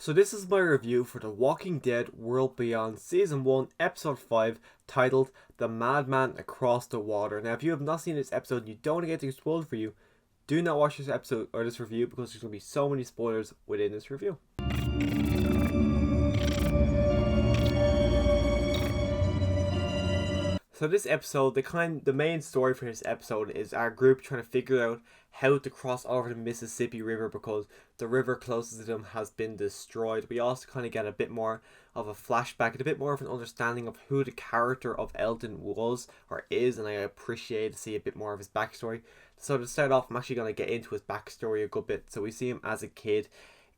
So this is my review for The Walking Dead World Beyond Season 1, Episode 5, titled The Madman Across the Water. Now, if you have not seen this episode and you don't want to get things spoiled for you, do not watch this episode or this review because there's going to be so many spoilers within this review. So this episode, the main story for this episode is our group trying to figure out how to cross over the Mississippi River because the river closest to them has been destroyed. We also kind of get a bit more of a flashback and a bit more of an understanding of who the character of Elton was or is, and I appreciate to see a bit more of his backstory. So to start off, I'm actually going to get into his backstory a good bit. So we see him as a kid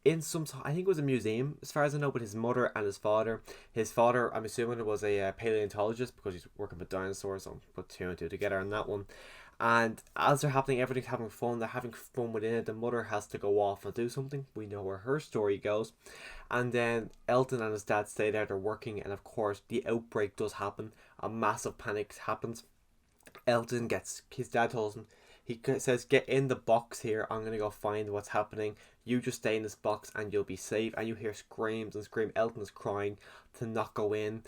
in some, I think it was a museum as far as I know, with his mother and his father. His father, I'm assuming, was a paleontologist because he's working with dinosaurs, so put two and two together on that one. And as they're happening, everything's having fun, they're having fun within it. The mother has to go off and do something. We know where her story goes. And then Elton and his dad stay there, they're working, and of course the outbreak does happen. A massive panic happens. Elton gets, his dad tells him, he says, get in the box here, I'm going to go find what's happening. You just stay in this box and you'll be safe. And you hear screams and scream. Elton is crying to not go in.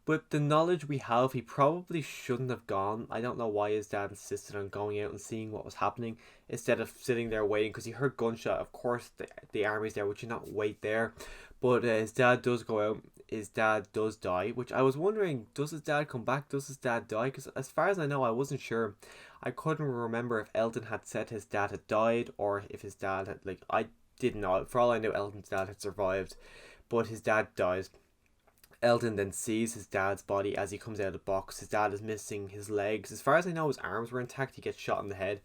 But the knowledge we have, he probably shouldn't have gone. I don't know why his dad insisted on going out and seeing what was happening instead of sitting there waiting, because he heard gunshot. Of course, the army's there, would you not wait there? But his dad does go out. His dad does die, which I was wondering, does his dad come back? Does his dad die? Because as far as I know, I wasn't sure. I couldn't remember if Elton had said his dad had died or if his dad had, I didn't know. For all I knew, Elton's dad had survived, but his dad dies. Elton then sees his dad's body as he comes out of the box. His dad is missing his legs. As far as I know, his arms were intact. He gets shot in the head.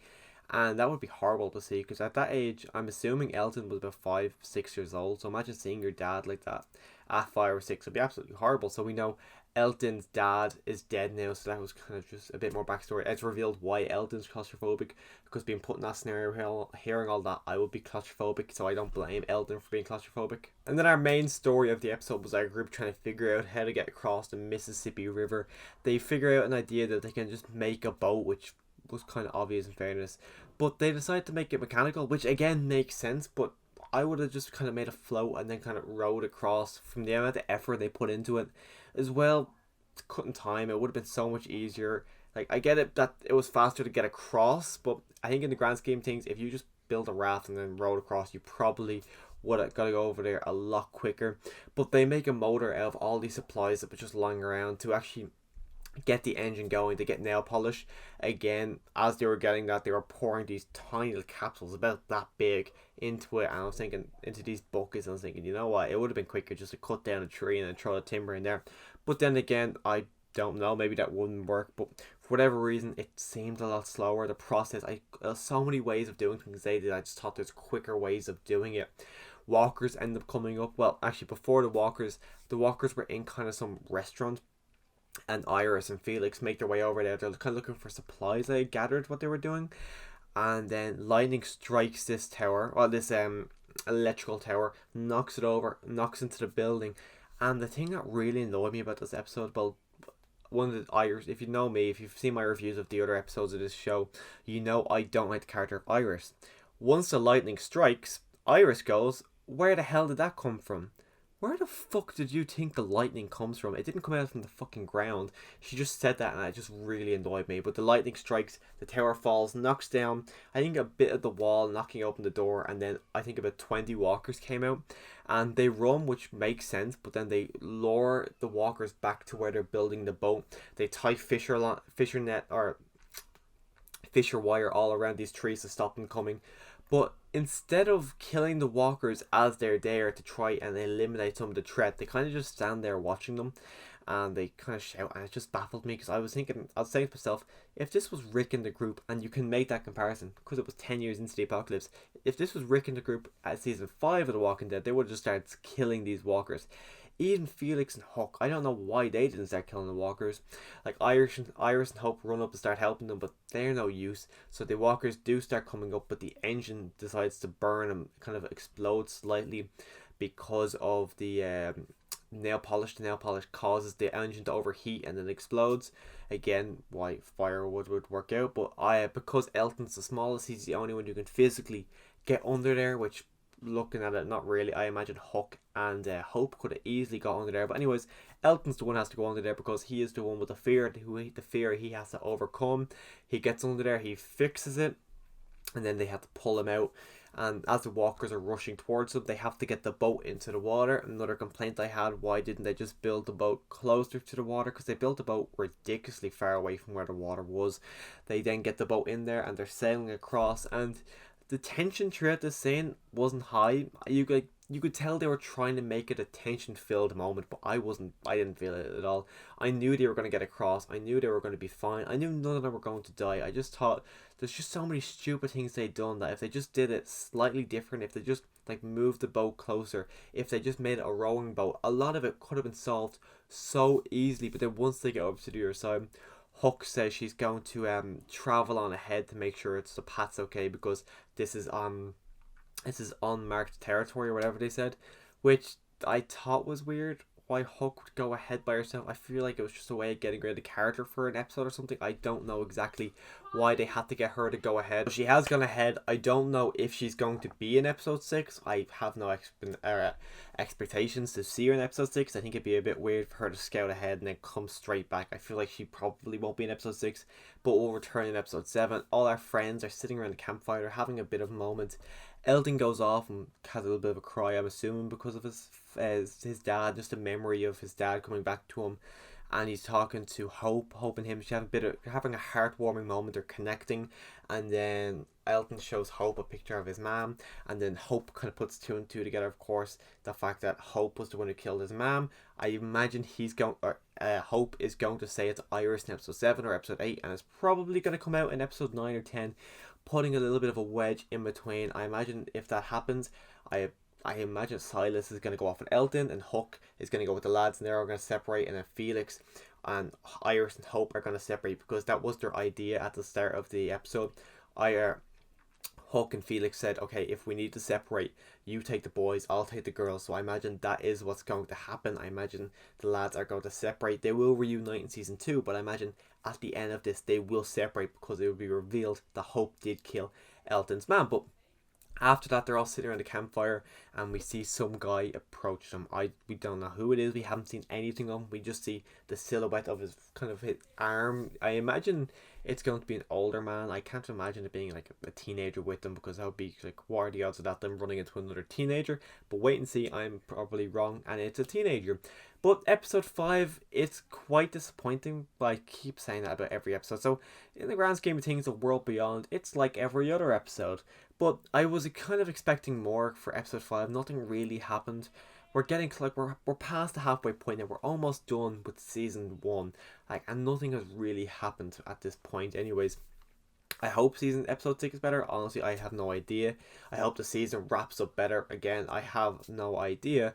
And that would be horrible to see, because at that age, I'm assuming Elton was about 5, 6 years old. So imagine seeing your dad like that at 5 or 6. It would be absolutely horrible. So we know Elton's dad is dead now. So that was kind of just a bit more backstory. It's revealed why Elton's claustrophobic, because being put in that scenario, hearing all that, I would be claustrophobic. So I don't blame Elton for being claustrophobic. And then our main story of the episode was our group trying to figure out how to get across the Mississippi River. They figure out an idea that they can just make a boat, which was kind of obvious in fairness, but they decided to make it mechanical, which again makes sense. But I would have just kind of made a float and then kind of rowed across. From the amount of effort they put into it as well, cutting time, it would have been so much easier. Like, I get it that it was faster to get across, but I think in the grand scheme of things, if you just build a raft and then rowed across, you probably would have got to go over there a lot quicker. But they make a motor out of all these supplies that were just lying around to actually get the engine going, to get nail polish. Again, as they were getting that, they were pouring these tiny little capsules about that big into it, and I was thinking, into these buckets, and I was thinking, you know what, it would have been quicker just to cut down a tree and then throw the timber in there. But then again, I don't know, maybe that wouldn't work, but for whatever reason it seemed a lot slower. The process, so many ways of doing things they did, I just thought there's quicker ways of doing it. Walkers end up coming up. Well, actually, before the walkers were in kind of some restaurant, and Iris and Felix make their way over there. They're kind of looking for supplies, I gathered what they were doing. And then lightning strikes this tower, or this electrical tower, knocks it over, knocks into the building. And the thing that really annoyed me about this episode, well, one of the Iris, if you know me, if you've seen my reviews of the other episodes of this show, you know I don't like the character of Iris. Once the lightning strikes, Iris goes, where the hell did that come from? Where the fuck did you think the lightning comes from? It didn't come out from the fucking ground. She just said that, and it just really annoyed me. But the lightning strikes, the tower falls, knocks down, I think, a bit of the wall, knocking open the door, and then I think about 20 walkers came out. And they run, which makes sense, but then they lure the walkers back to where they're building the boat. They tie fisher net or fisher wire all around these trees to stop them coming. But instead of killing the walkers as they're there to try and eliminate some of the threat, they kind of just stand there watching them, and they kind of shout, and it just baffled me, because I was saying to myself, if this was Rick in the group, and you can make that comparison because it was 10 years into the apocalypse, if this was Rick in the group at season 5 of The Walking Dead, they would have just started killing these walkers. Even Felix and Huck, I don't know why they didn't start killing the walkers. Like, Iris and Hope run up and start helping them, but they're no use. So the walkers do start coming up, but the engine decides to burn and kind of explodes slightly because of the nail polish. The nail polish causes the engine to overheat and then explodes. Again, why firewood would work out, but because Elton's the smallest, he's the only one who can physically get under there, which looking at it, not really. I imagine Hook and Hope could have easily got under there. But anyways, Elton's the one who has to go under there because he is the one with the fear, the fear he has to overcome. He gets under there, he fixes it, and then they have to pull him out. And as the walkers are rushing towards them, they have to get the boat into the water. Another complaint I had, why didn't they just build the boat closer to the water? Because they built the boat ridiculously far away from where the water was. They then get the boat in there and they're sailing across, and the tension throughout the scene wasn't high. You could tell they were trying to make it a tension-filled moment, but I didn't feel it at all. I knew they were going to get across. I knew they were going to be fine. I knew none of them were going to die. I just thought there's just so many stupid things they'd done that if they just did it slightly different, if they just like moved the boat closer, if they just made it a rowing boat, a lot of it could have been solved so easily. But then once they get over to the other side, Hook says she's going to travel on ahead to make sure the path's okay, because this is unmarked territory or whatever they said, which I thought was weird. Why Hook would go ahead by herself? I feel like it was just a way of getting rid of the character for an episode or something. I don't know exactly why they had to get her to go ahead. But she has gone ahead. I don't know if she's going to be in episode 6. I have no expectations to see her in episode 6. I think it'd be a bit weird for her to scout ahead and then come straight back. I feel like she probably won't be in episode 6, but will return in episode 7. All our friends are sitting around the campfire having a bit of a moment. Elton goes off and has a little bit of a cry, I'm assuming because of his dad, just a memory of his dad coming back to him, and he's talking to Hope and him. She's having a heartwarming moment. They're connecting, and then Elton shows Hope a picture of his mom, and then Hope kind of puts 2 and 2 together. Of course, the fact that Hope was the one who killed his mom. I imagine Hope is going to say it's Iris in episode 7 or episode 8, and it's probably going to come out in episode 9 or 10. Putting a little bit of a wedge in between. I imagine if that happens, I imagine Silas is going to go off with Elton, and Hook is going to go with the lads, and they're all going to separate, and then Felix and Iris and Hope are going to separate, because that was their idea at the start of the episode. Hook and Felix said, okay, if we need to separate, you take the boys, I'll take the girls. So I imagine that is what's going to happen. I imagine the lads are going to separate. They will reunite in season 2, but I imagine at the end of this they will separate, because it will be revealed that Hope did kill Elton's man. But after that, they're all sitting around the campfire, and we see some guy approach them. We don't know who it is. We haven't seen anything of him. We just see the silhouette of his arm. I imagine it's going to be an older man. I can't imagine it being like a teenager with them, because that would be like, what are the odds of that, them running into another teenager? But wait and see. I'm probably wrong, and it's a teenager. But episode 5, it's quite disappointing, but I keep saying that about every episode. So in the grand scheme of things, The World Beyond, it's like every other episode. But I was kind of expecting more for episode 5. Nothing really happened. We're getting we're past the halfway point now. We're almost done with season 1, and nothing has really happened at this point. Anyways, I hope episode 6 is better. Honestly, I have no idea. I hope the season wraps up better. Again, I have no idea.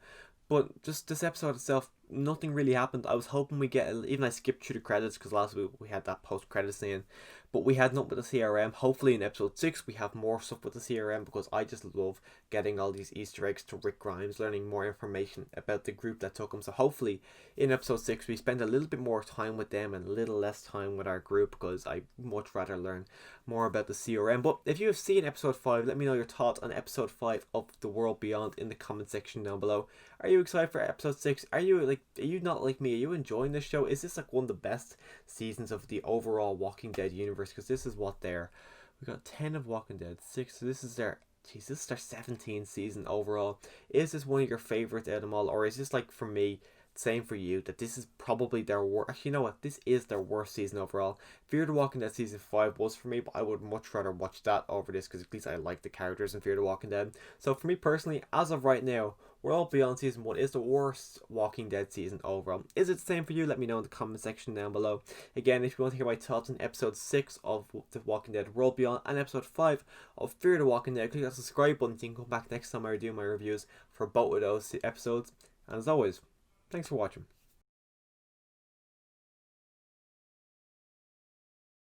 But just this episode itself, nothing really happened. I was hoping we get, even I skipped through the credits because last week we had that post-credit scene, but we had nothing with the CRM. Hopefully in episode 6 we have more stuff with the CRM, because I just love getting all these Easter eggs to Rick Grimes, learning more information about the group that took him. So hopefully in episode 6 we spend a little bit more time with them and a little less time with our group, because I much rather learn more about the CRM. But if you have seen episode 5, let me know your thoughts on episode 5 of The World Beyond in the comment section down below. Are you excited for episode 6? Are you not like me? Are you enjoying this show? Is this like one of the best seasons of the overall Walking Dead universe? Because this is what we got 10 of Walking Dead, 6, so this is their 17th season overall. Is this one of your favorites out of them all, or is this, like, for me, same for you, that this is probably their worst? Actually, you know what, this is their worst season overall. Fear the Walking Dead season 5 was for me, but I would much rather watch that over this, because at least I like the characters in Fear the Walking Dead. So for me personally, as of right now, World Beyond season 1 is the worst Walking Dead season overall. Is it the same for you? Let me know in the comment section down below. Again, if you want to hear my thoughts on episode 6 of The Walking Dead World Beyond and episode 5 of Fear the Walking Dead, click that subscribe button so you can come back next time I do my reviews for both of those episodes. And as always, thanks for watching.